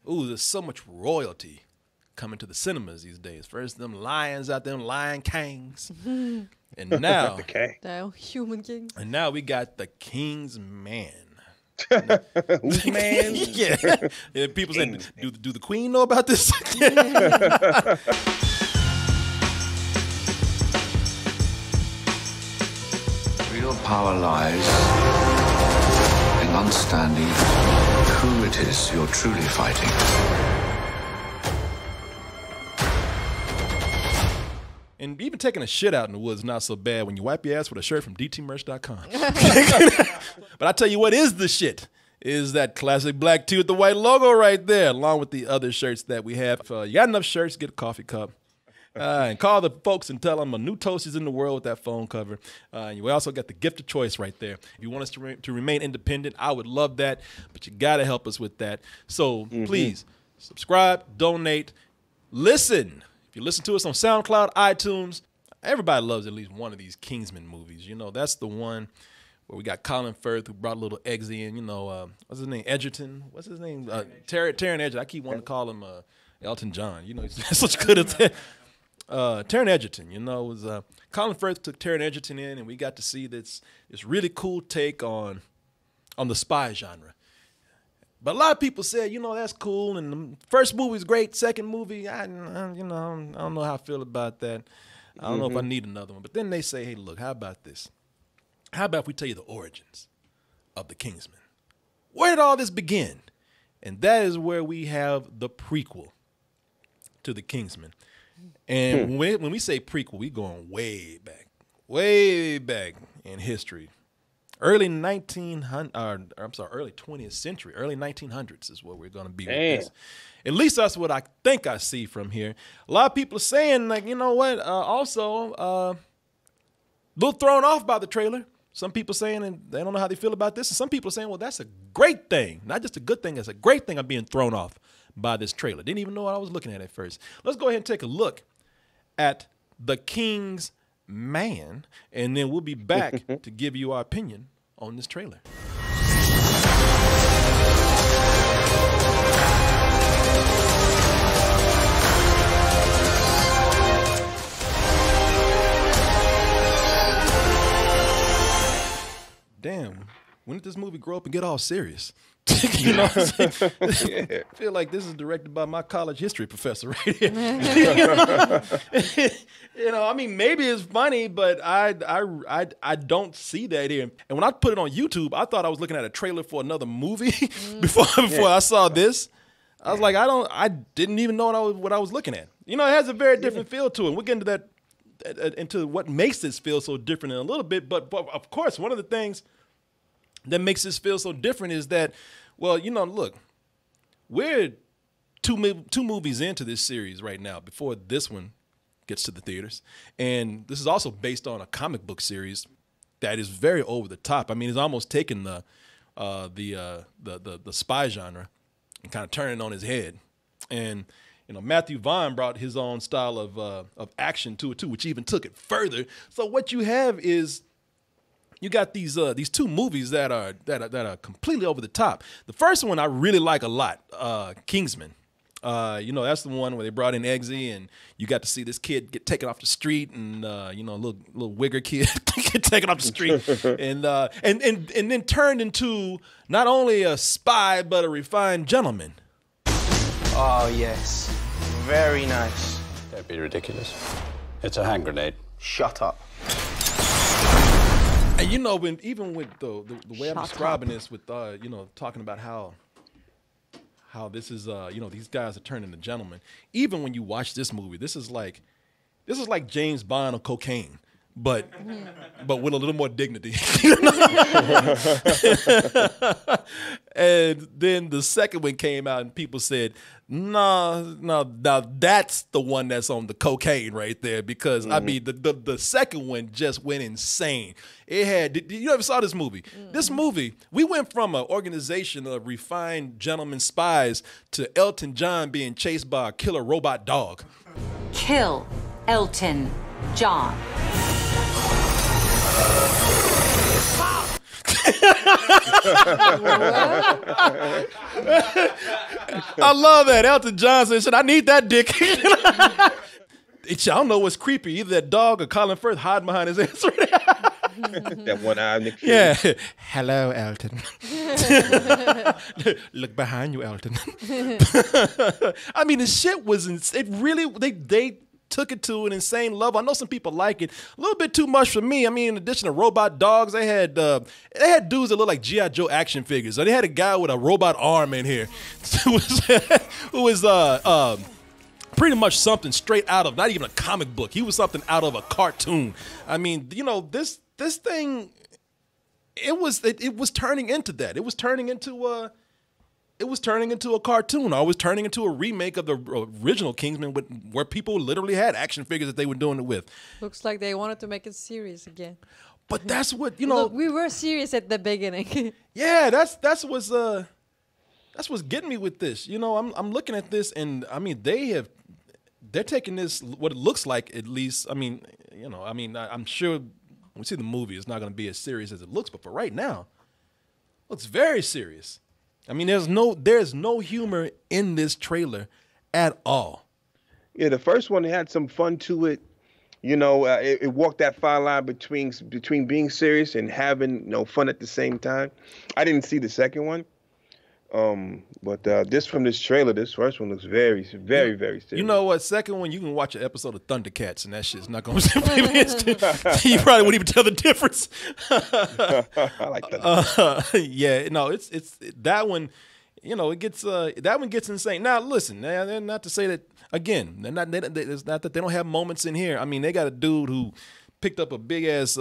ooh, there's so much royalty coming to the cinemas these days. First, them lions out there, them Lion Kings. And now, the Human King. And now we got the Kingsman. Who's man? Yeah. And people say, do the Queen know about this? Real power lies in understanding who it is you're truly fighting. And even taking a shit out in the woods is not so bad when you wipe your ass with a shirt from dtmerch.com. But I tell you what is the shit, is that classic black tee with the white logo right there, along with the other shirts that we have. If you got enough shirts, get a coffee cup. And call the folks and tell them a new toast is in the world with that phone cover. We also got the gift of choice right there. If you want us to remain independent, I would love that, but you got to help us with that. So please subscribe, donate, listen. If you listen to us on SoundCloud, iTunes, everybody loves at least one of these Kingsman movies. You know, that's the one where we got Colin Firth who brought a little Eggsy in. You know, what's his name? Edgerton. What's his name? Taron Egerton. I keep wanting to call him Elton John. You know, he's such good at that. Taron Egerton, you know, was Colin Firth took Taron Egerton in, and we got to see this really cool take on the spy genre. But a lot of people said, you know, that's cool, and the first movie's great, second movie, I don't know how I feel about that. I don't know if I need another one. But then they say, hey, look, how about this? How about if we tell you the origins of the Kingsman? Where did all this begin? And that is where we have the prequel to the Kingsman. And when we say prequel, we going way back in history. Early 20th century, early 1900s is where we're going to be with this. At least that's what I think I see from here. A lot of people are saying, like, you know what, also a little thrown off by the trailer. Some people saying, and they don't know how they feel about this. And some people are saying, well, that's a great thing. Not just a good thing, it's a great thing I'm being thrown off by this trailer. Didn't even know what I was looking at first. Let's go ahead and take a look at the Kingsman, and then we'll be back to give you our opinion on this trailer. Damn, when did this movie grow up and get all serious? You know what I'm saying? I feel like this is directed by my college history professor right here. You know, I mean, maybe it's funny, but I don't see that here. And when I put it on YouTube, I thought I was looking at a trailer for another movie before I saw this. I was like, I didn't even know what I was looking at. You know, it has a very different feel to it. We'll get into that, into what makes this feel so different in a little bit. But of course, one of the things that makes this feel so different is that, well, you know, look, we're two movies into this series right now before this one gets to the theaters. And this is also based on a comic book series that is very over the top. I mean, it's almost taken the spy genre and kind of turning it on his head. And, you know, Matthew Vaughn brought his own style of action to it too, which even took it further. So what you have is, you got these two movies that are completely over the top. The first one I really like a lot, Kingsman. You know, that's the one where they brought in Eggsy, and you got to see this kid get taken off the street, and you know, a little wigger kid get taken off the street, and then turned into not only a spy but a refined gentleman. Oh yes, very nice. Don't be ridiculous. It's a hand grenade. Shut up. And you know, even with the way I'm describing this, with you know, talking about how this is you know, these guys are turning into gentlemen. Even when you watch this movie, this is like James Bond on cocaine, but with a little more dignity. And then the second one came out, and people said, no, that's the one that's on the cocaine right there, because I mean, the second one just went insane. It had, you ever saw this movie? This movie, we went from an organization of refined gentlemen spies to Elton John being chased by a killer robot dog. Kill Elton John. I love that. Elton John said, I need that dick. I don't know what's creepy. Either that dog or Colin Firth hiding behind his ass. That one eye Nick Fury. Yeah. Hello, Elton. Look behind you, Elton. I mean, the shit was, it really, they took it to an insane level. I know some people like it. A little bit too much for me. I mean, in addition to robot dogs, they had dudes that look like G.I. Joe action figures. So they had a guy with a robot arm in here who was pretty much something straight out of, not even a comic book. He was something out of a cartoon. I mean, you know, this thing, it was turning into that. It was turning into a cartoon, or it was turning into a remake of the original Kingsman, where people literally had action figures that they were doing it with. Looks like they wanted to make it serious again. But that's what, you know. Look, we were serious at the beginning. Yeah, that's what's getting me with this. You know, I'm looking at this, and I mean, they're taking this, what it looks like, at least. I mean, you know, I'm sure when we see the movie, it's not going to be as serious as it looks, but for right now, it looks very serious. I mean, there's no humor in this trailer at all. Yeah, the first one had some fun to it. You know, it walked that fine line between being serious and having fun at the same time. I didn't see the second one, but this trailer, this first one looks very, very, very serious. You know what? Second one, you can watch an episode of Thundercats, and that shit's not going to. You probably wouldn't even tell the difference. I like that. Yeah, no, it's that one. You know, it gets that one gets insane. Now, listen, not to say that again. It's not that they don't have moments in here. I mean, they got a dude who picked up a big ass,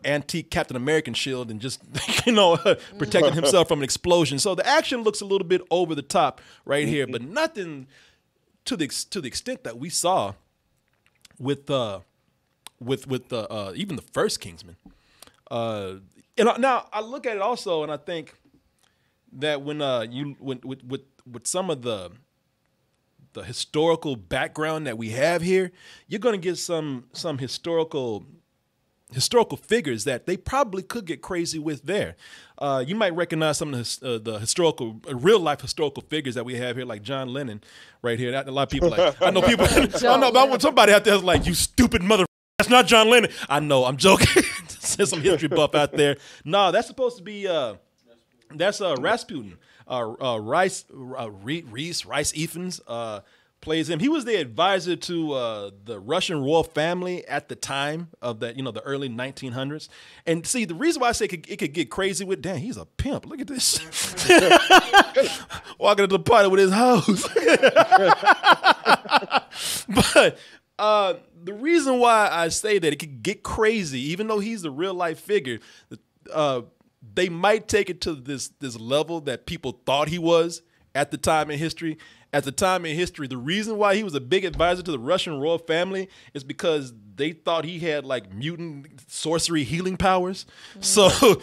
antique Captain American shield and just, protected himself from an explosion. So the action looks a little bit over the top right here, but nothing to the extent that we saw with even the first Kingsman. And now I look at it also, and I think that when with some of the historical background that we have here, you're going to get some historical figures that they probably could get crazy with there. You might recognize some of the historical, real life historical figures that we have here, like John Lennon, right here. A lot of people I know people. I know, but somebody out there is like, "You stupid mother." That's not John Lennon. I know. I'm joking. There's some history buff out there. No, that's supposed to be. That's Rasputin. Rice Ifans plays him. He was the advisor to the Russian royal family at the time of that, the early 1900s. And see, the reason why I say it could get crazy with, damn, he's a pimp. Look at this. Walking into the party with his hoes. But the reason why I say that it could get crazy, even though he's a real life figure, they might take it to this level that people thought he was at the time in history. At the time in history, the reason why he was a big advisor to the Russian royal family is because they thought he had like mutant sorcery healing powers. So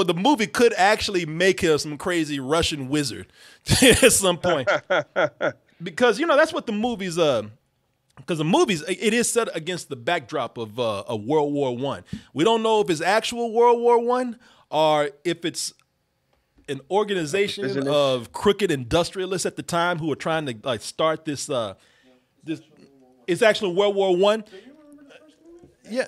the movie could actually make him some crazy Russian wizard at some point. Because, that's what the movies because the movies, it is set against the backdrop of World War I. We don't know if it's actual World War I or if it's an organization of crooked industrialists at the time who were trying to like start this. This it's actually World War I. Yeah.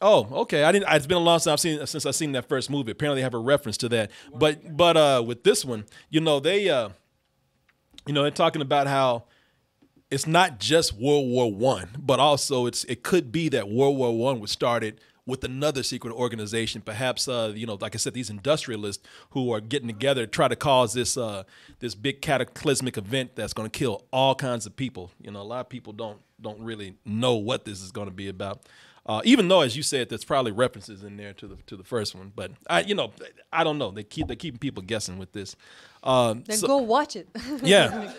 Oh, okay. It's been a long time since I've seen that first movie. Apparently, I have a reference to that. But with this one, they're talking about how it's not just World War I, but also it could be that World War I was started with another secret organization, perhaps, like I said, these industrialists who are getting together to try to cause this big cataclysmic event that's going to kill all kinds of people. A lot of people don't really know what this is going to be about. Even though, as you said, there's probably references in there to the first one, but I don't know. They're keeping people guessing with this. Then go watch it. Yeah,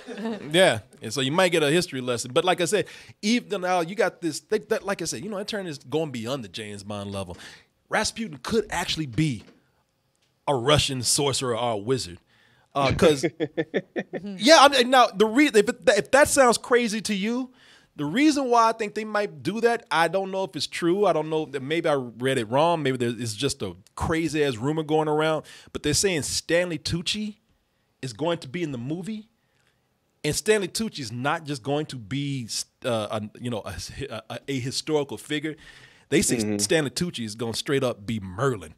yeah. And so you might get a history lesson. But like I said, even now you got this. Like I said, it turned is going beyond the James Bond level. Rasputin could actually be a Russian sorcerer or a wizard. Because now if that sounds crazy to you, The reason why I think they might do that, I don't know if it's true. I don't know that maybe I read it wrong. Maybe it's just a crazy ass rumor going around. But they're saying Stanley Tucci is going to be in the movie, and Stanley Tucci is not just going to be a historical figure. They say Stanley Tucci is going to straight up be Merlin.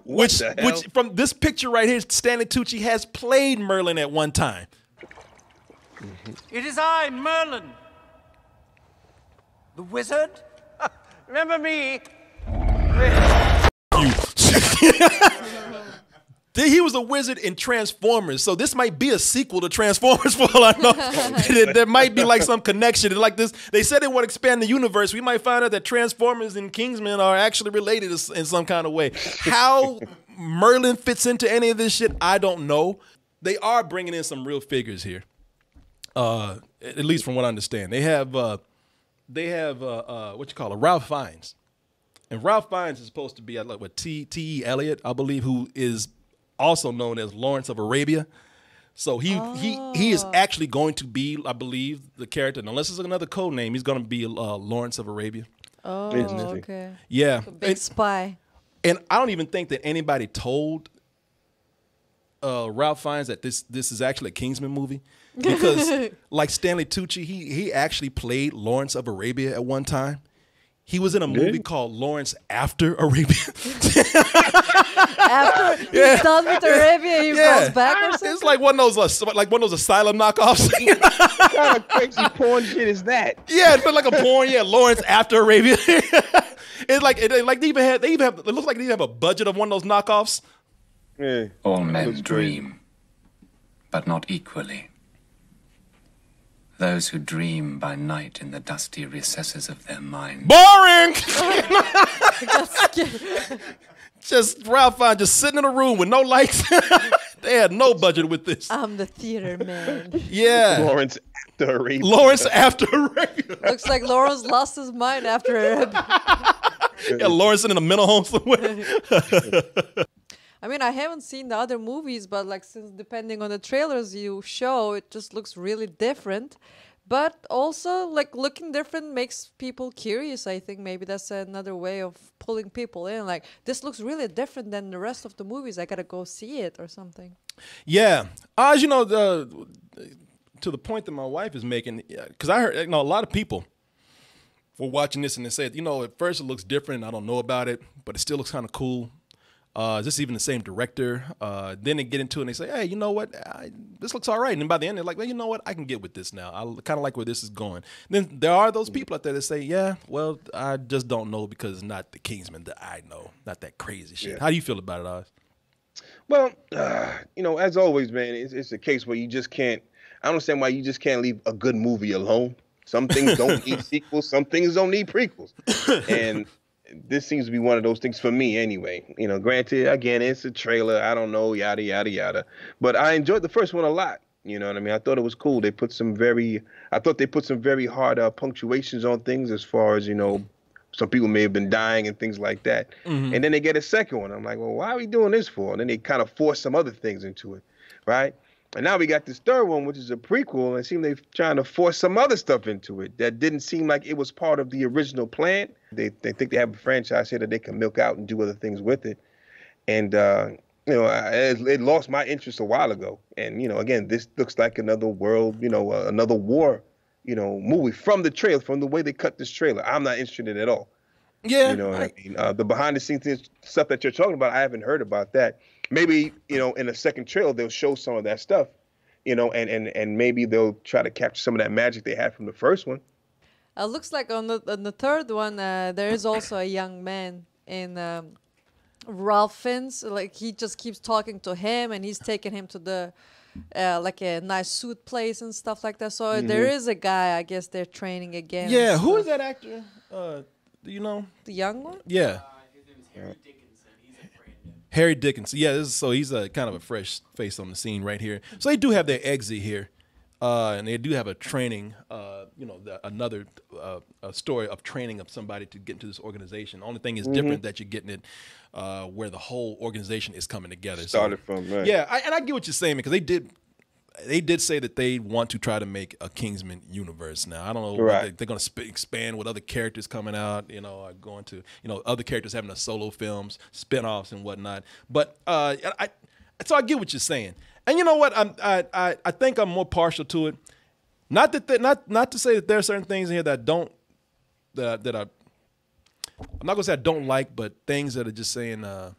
which from this picture right here, Stanley Tucci has played Merlin at one time. It is I, Merlin. The wizard? Remember me? He was a wizard in Transformers, so this might be a sequel to Transformers for all I know. There might be like some connection. Like this, they said they want to expand the universe. We might find out that Transformers and Kingsman are actually related in some kind of way. How Merlin fits into any of this shit, I don't know. They are bringing in some real figures here, at least from what I understand. They have what you call it, Ralph Fiennes, and Ralph Fiennes is supposed to be like what T.E. Eliot, I believe, who is also known as Lawrence of Arabia. So he is actually going to be, I believe, the character. And unless it's another code name, he's going to be Lawrence of Arabia. Oh, okay. Yeah. A big spy. And I don't even think that anybody told Ralph Fiennes that this is actually a Kingsman movie. Because like Stanley Tucci, he actually played Lawrence of Arabia at one time. He was in a movie called Lawrence After Arabia. After he's done with Arabia, he goes back or something? It's like one of those asylum knockoffs. What kind of crazy porn shit is that? Yeah, it's like a porn. Yeah, Lawrence After Arabia. It's like they even have. It looks like they have a budget of one of those knockoffs. Yeah. All men dream, but not equally. Those who dream by night in the dusty recesses of their mind. Boring! Just Ralph Fiennes just sitting in a room with no lights. They had no budget with this. I'm the theater man. Yeah. Lawrence After Arabia. Lawrence After Arabia. Looks like Lawrence lost his mind after Arabia. Yeah, Lawrence in a mental home somewhere. I mean, I haven't seen the other movies, but like since depending on the trailers you show, it just looks really different. But also, like looking different makes people curious. I think maybe that's another way of pulling people in. Like this looks really different than the rest of the movies. I gotta go see it or something. Yeah, as you know, to the point that my wife is making, because I heard a lot of people were watching this and they said, at first it looks different. I don't know about it, but it still looks kind of cool. Is this even the same director? Then they get into it and they say, hey, you know what? This looks all right. And then by the end, they're like, well, you know what? I can get with this now. I kind of like where this is going. Then there are those people out there that say, yeah, well, I just don't know because it's not the Kingsman that I know. Not that crazy shit. Yeah. How do you feel about it, Oz? Well, as always, man, it's a case where you just can't, I don't understand why you just can't leave a good movie alone. Some things don't need sequels. Some things don't need prequels. And this seems to be one of those things for me anyway. Granted, again, it's a trailer. I don't know, yada, yada, yada. But I enjoyed the first one a lot. You know what I mean? I thought it was cool. They put some very hard punctuations on things as far as, some people may have been dying and things like that. Mm-hmm. And then they get a second one. I'm like, well, why are we doing this for? And then they kind of force some other things into it, right? And now we got this third one, which is a prequel, and it seemed they're trying to force some other stuff into it that didn't seem like it was part of the original plan. They think they have a franchise here that they can milk out and do other things with it. And, it lost my interest a while ago. And, again, this looks like another world, another war, movie from the trailer, from the way they cut this trailer. I'm not interested in it at all. Yeah. You know what I mean? The behind-the-scenes stuff that you're talking about, I haven't heard about that. Maybe, in a second trailer, they'll show some of that stuff, and maybe they'll try to capture some of that magic they had from the first one. Looks like on the third one, there is also a young man in Ralph Fiennes. Like, he just keeps talking to him, and he's taking him to the, like a nice suit place and stuff like that. So there is a guy, I guess they're training again. Yeah, who is that actor? Do you know? The young one? Yeah. His name is Harry Dickinson. He's a brand new. Harry Dickinson. Yeah, so he's a kind of a fresh face on the scene right here. So they do have their exit here, and they do have a training. Another story of training of somebody to get into this organization. The only thing is different that you're getting it where the whole organization is coming together. Started from right. Yeah, I get what you're saying because they did. they did say that they want to try to make a Kingsman universe now. I don't know. Right. They're going to expand with other characters coming out, are going to, other characters having a solo films, spinoffs and whatnot. But so I get what you're saying. And you know what? I think I'm more partial to it. Not to say that there are certain things in here that that I'm not going to say I don't like, but things that are just saying, I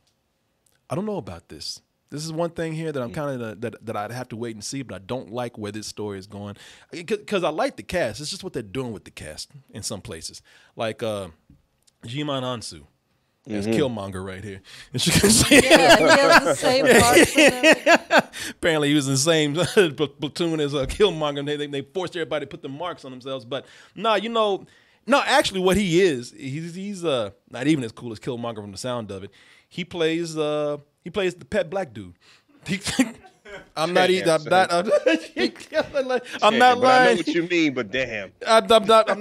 don't know about this. This is one thing here that I'm kind of that I'd have to wait and see, but I don't like where this story is going because I like the cast. It's just what they're doing with the cast in some places, like Jimon Hansu as Killmonger right here. And she can see he has the same marks. Apparently, he was in the same platoon as Killmonger. And they forced everybody to put the marks on themselves. But no, actually, what he is, he's not even as cool as Killmonger from the sound of it. He plays the pet black dude. I'm not either. I'm not I know what you mean, but damn. I'm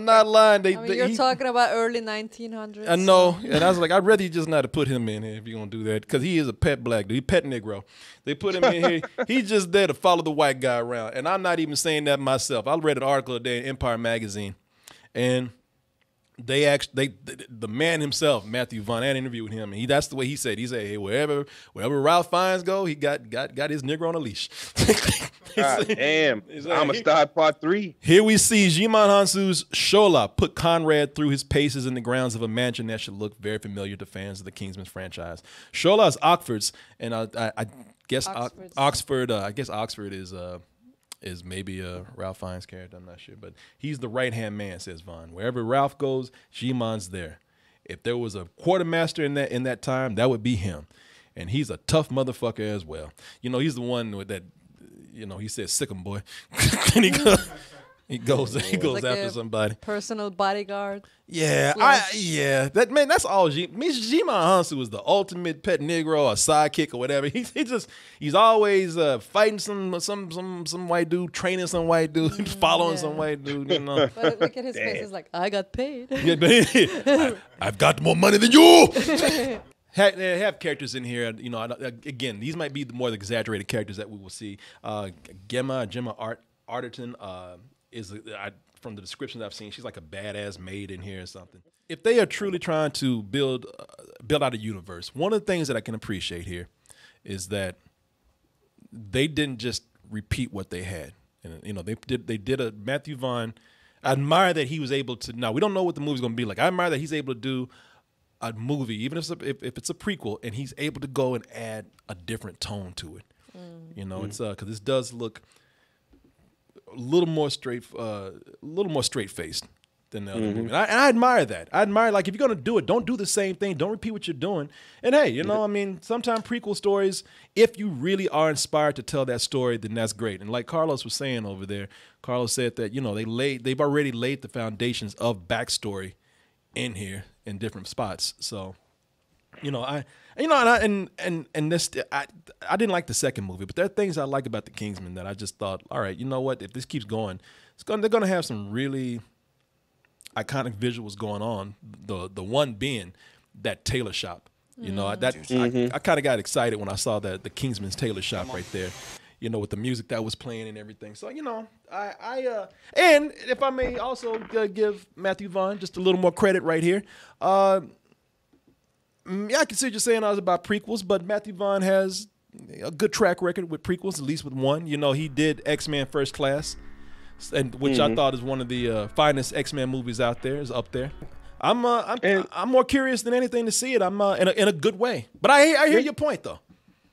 not lying. You're talking about early 1900s. I know, and I was like, I'd rather you just not to put him in here if you're gonna do that, because he is a pet black dude, he pet Negro. They put him in here. He's just there to follow the white guy around, and I'm not even saying that myself. I read an article today in Empire magazine, and the man himself, Matthew Vaughn, I had an interview with him, and that's the way he said. He said, "Hey, wherever Ralph Fiennes go, he got his Negro on a leash." God damn! I'm a star part 3. Here we see Jimon Hansu's Shola put Conrad through his paces in the grounds of a mansion that should look very familiar to fans of the Kingsman franchise. Shola is Oxford's, and I guess Oxford. I guess Oxford is maybe a Ralph Fiennes character. I'm not sure, but he's the right-hand man, says Vaughn. Wherever Ralph goes, Jimon's there. If there was a quartermaster in that time, that would be him, and he's a tough motherfucker as well. He's the one with that. He says, "Sick 'em, boy," and he goes like after somebody. Personal bodyguard. Yeah, that's all. Jimon Hansu is the ultimate pet Negro, a sidekick or whatever. He's always fighting some white dude, training some white dude, following some white dude. But look at his face. It's like, I got paid. I've got more money than you. They have characters in here. Again, these might be the more exaggerated characters that we will see. Gemma Arterton is from the descriptions I've seen, she's like a badass maid in here or something. If they are truly trying to build out a universe, one of the things that I can appreciate here is that they didn't just repeat what they had. And they did a Matthew Vaughn. I admire that he was able to. Now we don't know what the movie's going to be like. I admire that he's able to do a movie, even if it's a prequel, and he's able to go and add a different tone to it. It's because this does look a little more straight-faced than the other movie. And I admire that. I admire, like, if you're going to do it, don't do the same thing. Don't repeat what you're doing. And hey, sometimes prequel stories, if you really are inspired to tell that story, then that's great. And like Carlos was saying over there, Carlos said that, they've already laid the foundations of backstory in here in different spots. So, I didn't like the second movie, but there are things I like about the Kingsman that I just thought, all right, you know what? If this keeps going, they're gonna have some really iconic visuals going on. The one being that tailor shop. I kind of got excited when I saw that the Kingsman's tailor shop right there. With the music that was playing and everything. So, and if I may also give Matthew Vaughn just a little more credit right here. I can see what you're saying about prequels, but Matthew Vaughn has a good track record with prequels, at least with one. He did X-Men First Class, which I thought is one of the finest X-Men movies out there, is up there. I'm more curious than anything to see it. I'm in a good way. But I hear your point, though.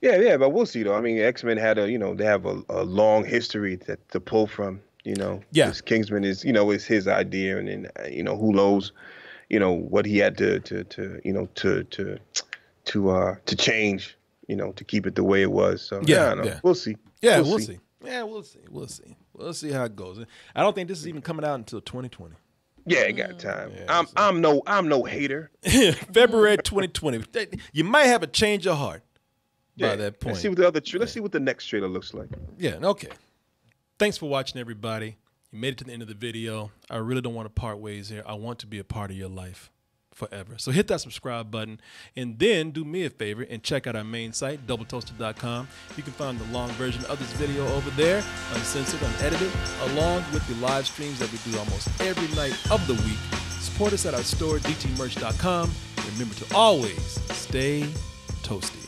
Yeah, but we'll see though. I mean, X-Men had they have a long history to pull from. This Kingsman is is his idea, and then who knows, what he had to change, to keep it the way it was. So we'll see. Yeah, we'll see. Yeah, we'll see. We'll see how it goes. I don't think this is even coming out until 2020. Yeah, you got time. Yeah, I'm no hater. February 2020. You might have a change of heart. By that point. Let's see what let's see what the next trailer looks like. Yeah, okay. Thanks for watching, everybody. You made it to the end of the video. I really don't want to part ways here. I want to be a part of your life. forever. So hit that subscribe button and then do me a favor and check out our main site, doubletoasted.com. You can find the long version of this video over there, uncensored, unedited, along with the live streams that we do almost every night of the week. Support us at our store, dtmerch.com. Remember to always stay toasty.